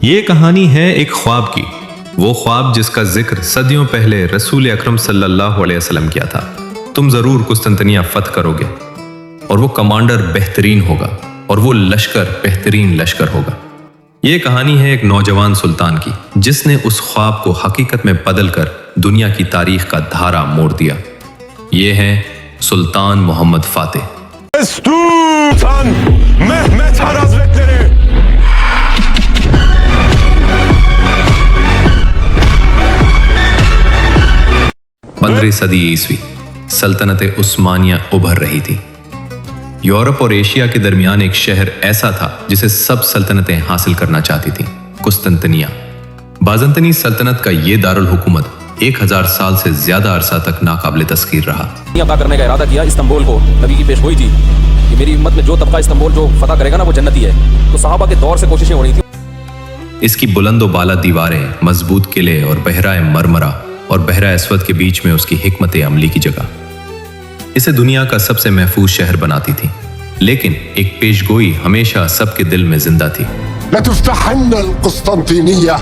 یہ کہانی ہے ایک خواب کی، وہ خواب جس کا ذکر صدیوں پہلے رسول اکرم صلی اللہ علیہ وسلم کیا تھا۔ تم ضرور قسطنطنیہ فتح کرو گے، اور وہ کمانڈر بہترین ہوگا، اور وہ لشکر بہترین لشکر ہوگا۔ یہ کہانی ہے ایک نوجوان سلطان کی، جس نے اس خواب کو حقیقت میں بدل کر دنیا کی تاریخ کا دھارا موڑ دیا۔ یہ ہے سلطان محمد فاتح۔ Sultan Mehmet Han Hazretleri. 15 صدی عیسوی سلطنت عثمانیہ ابھر رہی تھی۔ یورپ اور ایشیا کے درمیان ایک شہر ایسا تھا جسے سب سلطنتیں حاصل کرنا چاہتی تھیں، قسطنطنیہ۔ بازنطینی سلطنت کا یہ دارالحکومت 1000 سال سے زیادہ عرصہ تک ناقابل تذکیر رہا۔ عطا کرنے کا ارادہ کیا استنبول کو، نبی کی پیش گوئی تھی کہ میری امت میں جو طبقہ استنبول جو فتح کرے گا نا وہ جنتی ہے، تو صحابہ کے دور سے کوششیں ہو رہی تھی۔ اس کی بلند و بالا دیواریں، مضبوط قلعے اور بحیرہ مرمرہ اور بحیرہ اسود کے بیچ میں اس کی حکمت عملی کی جگہ اسے دنیا کا سب سے محفوظ شہر بناتی تھی۔ لیکن ایک پیشگوئی ہمیشہ سب کے دل میں زندہ تھی۔ لتفتحن القسطنطينية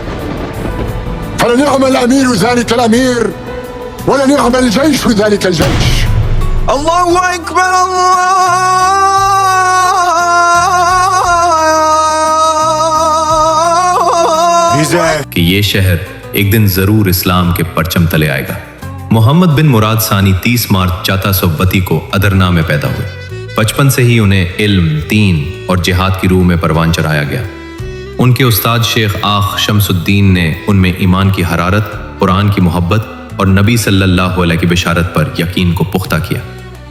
فلنعم الأمير ذلك الأمير ولنعم الجيش ذلك الجيش. الله أكبر الله. کہ یہ شہر ایک دن ضرور اسلام کے پرچم تلے آئے گا۔ محمد بن مراد ثانی 30 مارچ 1432 کو ادرنا میں پیدا ہوئے۔ بچپن سے ہی انہیں علم، دین اور جہاد کی روح میں پروان چڑھایا گیا۔ ان کے استاد شیخ آخ شمس الدین نے ان میں ایمان کی حرارت، قرآن کی محبت اور نبی صلی اللہ علیہ کی بشارت پر یقین کو پختہ کیا۔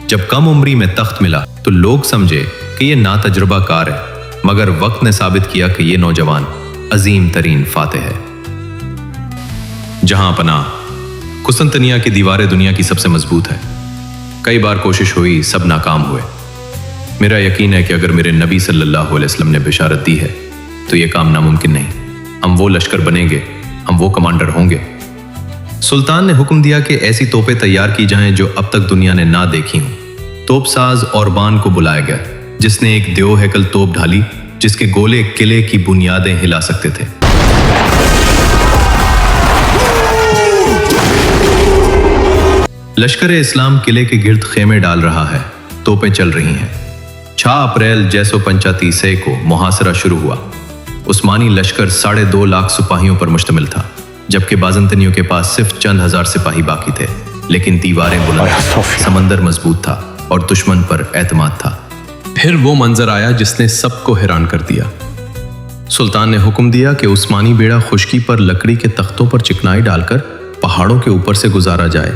جب کم عمری میں تخت ملا تو لوگ سمجھے کہ یہ ناتجربہ کار ہے، مگر وقت نے ثابت کیا کہ یہ نوجوان عظیم ترین فاتح ہے۔ جہاں پناہ قسطنطنیہ کی دیواریں دنیا کی سب سے مضبوط ہے۔ کئی بار کوشش ہوئی، سب ناکام ہوئے۔ میرا یقین ہے کہ اگر میرے نبی صلی اللہ علیہ وسلم نے بشارت دی ہے تو یہ کام ناممکن نہیں۔ ہم وہ لشکر بنیں گے، ہم وہ کمانڈر ہوں گے۔ سلطان نے حکم دیا کہ ایسی توپیں تیار کی جائیں جو اب تک دنیا نے نہ دیکھی ہوں۔ توپ ساز اوربان کو بلایا گیا، جس نے ایک دیو ہیکل توپ ڈھالی جس کے گولے قلعے کی بنیادیں ہلا سکتے تھے۔ لشکر اسلام قلعے کے گرد خیمے ڈال رہا ہے، توپیں چل رہی ہیں۔ 6 اپریل 635 کو محاصرہ شروع ہوا۔ عثمانی لشکر 2.5 لاکھ سپاہیوں پر مشتمل تھا، جبکہ بازنطینیوں کے پاس صرف چند ہزار سپاہی باقی تھے۔ لیکن دیواریں بلند، سمندر مضبوط تھا اور دشمن پر اعتماد تھا۔ پھر وہ منظر آیا جس نے سب کو حیران کر دیا۔ سلطان نے حکم دیا کہ عثمانی بیڑا خشکی پر لکڑی کے تختوں پر چکنائی ڈال کر پہاڑوں کے اوپر سے گزارا جائے۔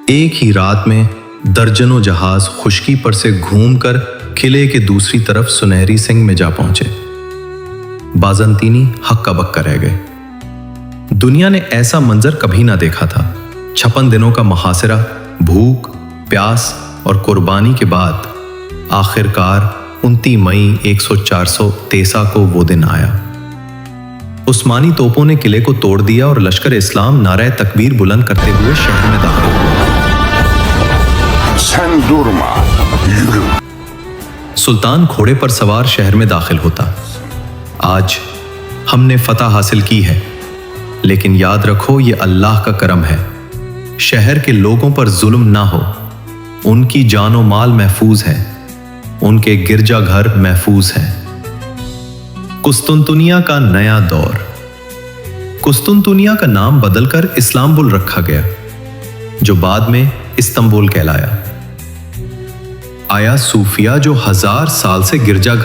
ایک ہی رات میں درجنوں جہاز خشکی پر سے گھوم کر قلعے کے دوسری طرف سنہری سنگ میں جا پہنچے۔ بازنطینی ہکا بکا رہ گئے۔ دنیا نے ایسا منظر کبھی نہ دیکھا تھا۔ 56 دنوں کا محاصرہ، بھوک، پیاس اور قربانی کے بعد آخر کار 29 مئی 1443 کو وہ دن آیا۔ عثمانی توپوں نے قلعے کو توڑ دیا اور لشکر اسلام نعرہ تکبیر بلند کرتے ہوئے شہر میں داخل ہوا۔ Sen durma, yürü. سلطان گھوڑے پر سوار شہر میں داخل ہوتا۔ آج ہم نے فتح حاصل کی ہے، لیکن یاد رکھو یہ اللہ کا کرم ہے۔ شہر کے لوگوں پر ظلم نہ ہو، ان کی جان و مال محفوظ ہے، ان کے گرجا گھر محفوظ ہیں۔ قسطنطنیہ کا نیا دور۔ قسطنطنیہ کا نام بدل کر اسلامبول رکھا گیا، جو بعد میں استنبول کہلایا۔ آیا صوفیہ جو 1000 سال سے گرجا گھر